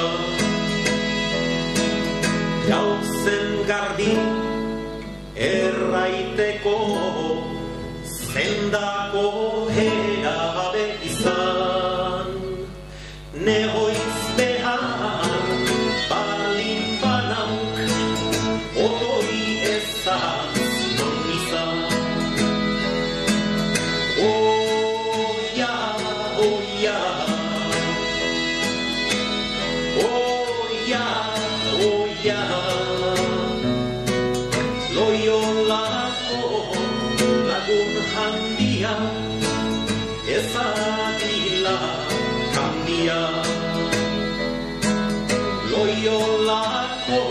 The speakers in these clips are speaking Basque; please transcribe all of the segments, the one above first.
dira, gauzen garbi erraiteko zendako erabe izan. Negoiztean balin banauk otoi ezaz non izan. Oia, oia, oia, oia, Loiolako lagun handia ezagila kanbia. Loiolako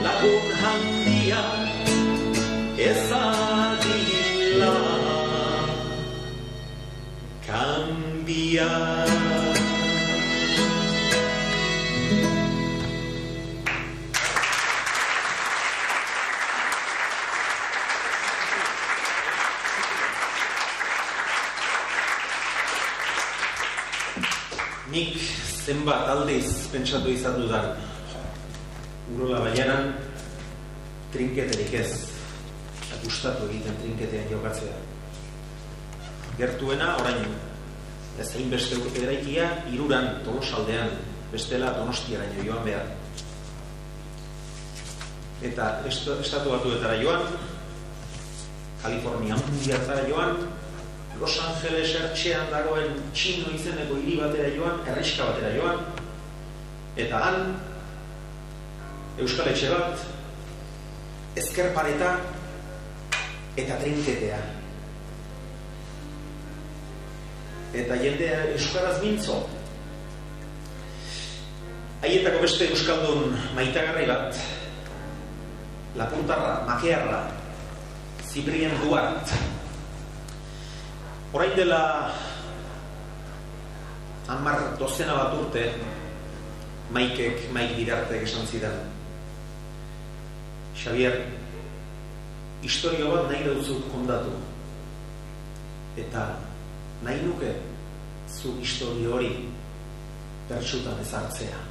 lagun handia ezagila kanbia. Nik zenbat aldiz pentsatu izan dudan urola baianan trinketerik ez, gustatu egiten trinketean jokatzea. Gertuena orain ez hainbeste urte eraikia Hiruran Tolosaldean, bestela Donostiaraino joan behar. Eta estatu batuetara joan, Kalifornia handiatara joan, Los Angeles ertxean dagoen Txino izeneko hiri batera joan, herriska batera joan, eta han euskal etxe bat, ezker pareta eta trinketea. Eta jendea euskaraz mintzo. Haietako beste euskaldun maitagarri bat, Lapuntarra, Makearra, Ziprien Duart. Orain dela 10 bat urte, Maik Bidartek esan zidan, Xavier, historio bat nahi duzu kontatu. Eta nahi nuke zu historio hori pertsutan ezartzea.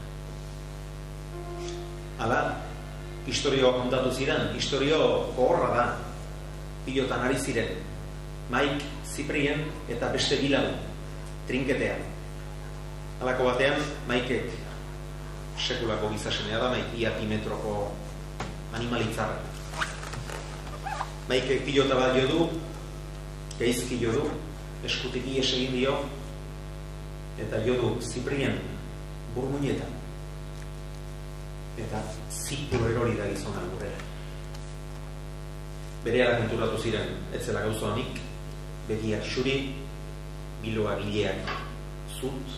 Hala, historioa kontatu ziren, historio gogorra da, pilotan ari ziren, Maik, Ziprien eta beste bilagun, trinketean. Halako batean, Maikek sekulako gizasenea da, Maik ia pimetroko animalitzarra. Maikek pilota bat jo du, geizki jo du, eskutik ies egin dio, eta jo du Ziprien burmuinetan. Eta zipu erori da gizona gurera. Berehala konturatu ziren, ez zela gauza honik, begiak xuri, biloa gileak zut,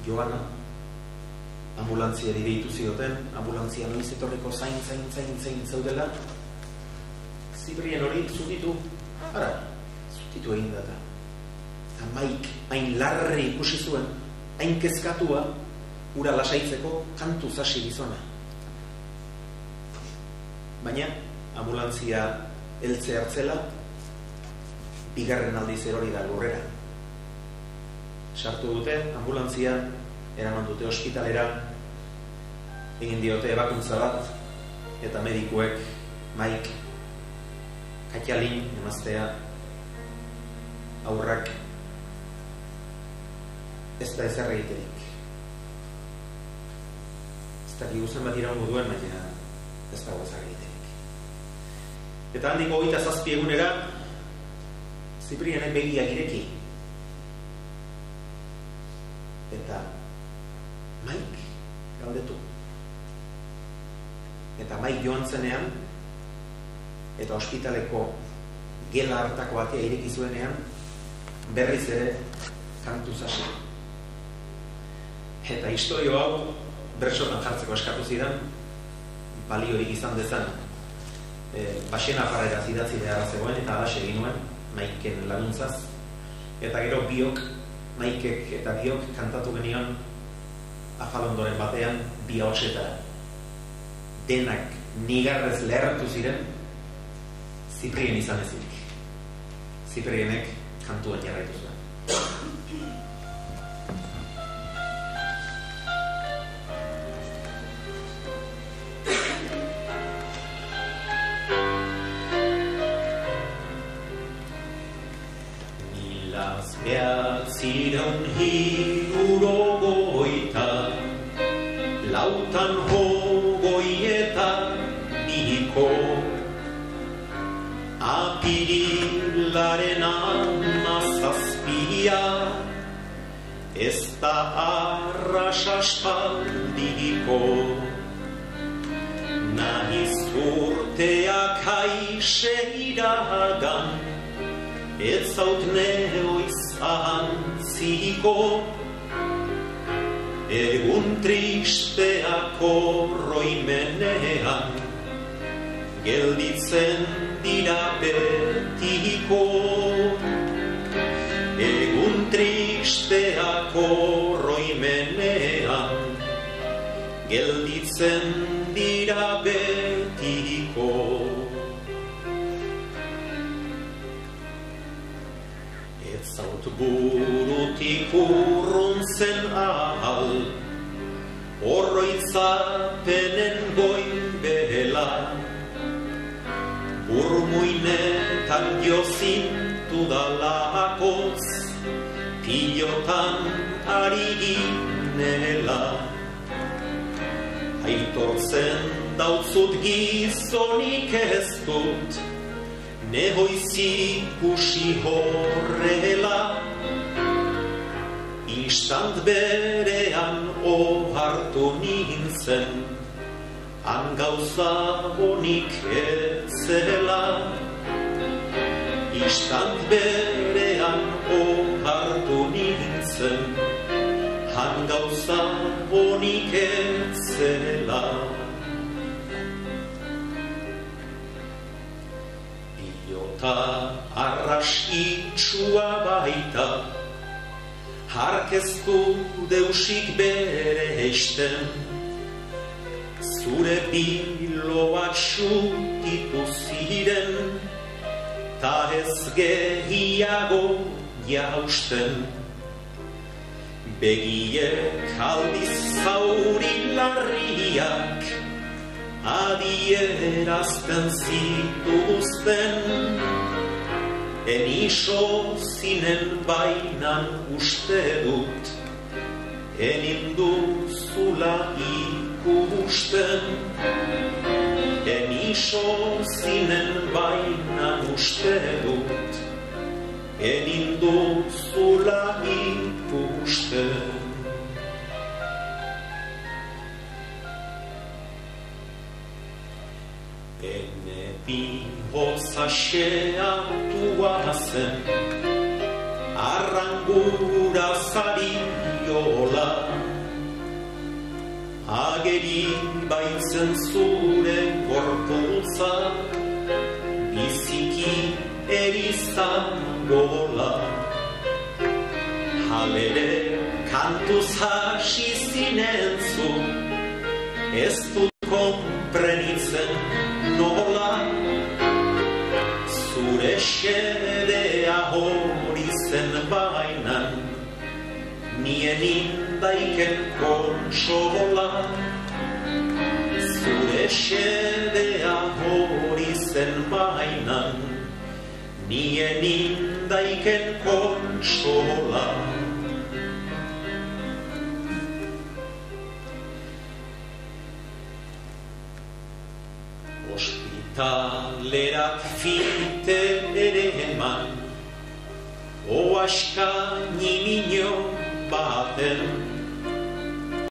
Joana, ambulantziari deitu zioten, ambulantzia noiz etorriko zain zaudela, Ziprien hori zutitu, zutitu egin data. Eta Maik, hain larri ikusi zuen, hain kezkatua, ura lasaitzeko kantu zasi gizona. Baina, ambulantzia heltze hartzela, bigarren aldiz erori da lurrera. Sartu dute, ambulantzia, eraman dute ospitalera, egin diote ebakuntza bat, eta medikuek Maik katxalin emaztea aurrak ez da ezer egiterik. Ez dakik guzen bat iraungo duen, baina ez dago ezer egiterik. Eta handiko 27 egunera, Ziprienen begiak ireki. Eta Maik galdetu. Eta Maik joan zenean, eta ospitaleko gela hartako atea ireki zuenean, berriz ere kantu zasi. Eta historio hau bertsotan jartzeko eskatu zidan, baliorik izan dezan, Baxena jarrera zidatzi behar zegoen, eta alaxe egin nuen, Maiken laguntzaz. Eta gero Maikek eta biok kantatu genion afalondoren batean bi ahotsetara. Denak nigarrez lehertu ziren, Ziprien izan ezik. Ziprienek kantuan jarraitu zuen. 1982 apirilaren 17 ez da arras aspaldiko, nahiz urteak haize iragan, ez zaut neoiz ahantziko. Egun tristeak oroimenean gelditzen dira betiko. Egun tristeak oroimenean gelditzen dira betiko. Ez zaut burutik urruntzen ahal, oroitzapenen goibela, burmuinetan jozintu dalakoz, pilotan ari ginela. Aitortzen dautzut gizonik ez dut, nehoiz ikusi horrela. Instant berean ohartu nintzen, han gauza honik ez zela. Instant berean ohartu nintzen, han gauza honik ez zela. Pilota arras itxua baita, hark ez du deusik bere esten, zure biloak xutitu ziren, ta ez gehiago jausten. Begiek aldiz zauri larriak adierazten zituzten, eniso zinen bainan uste dut, eninduzula ikusten. Eniso zinen bainan uste dut, eninduzula ikusten. Ene bihotza xeatua zen, arrangura zariola, ageri baitzen zure gorputza, biziki erizangola. Halere kantuz hasi zinen zu, ez dut konprenitzen nola. Zure xedea hori zen bainan, nien indaiken kontsola. Zure xedea hori zen bainan, nien indaiken kontsola. Ospitalerat fite ere eman, oaskaini minio baten,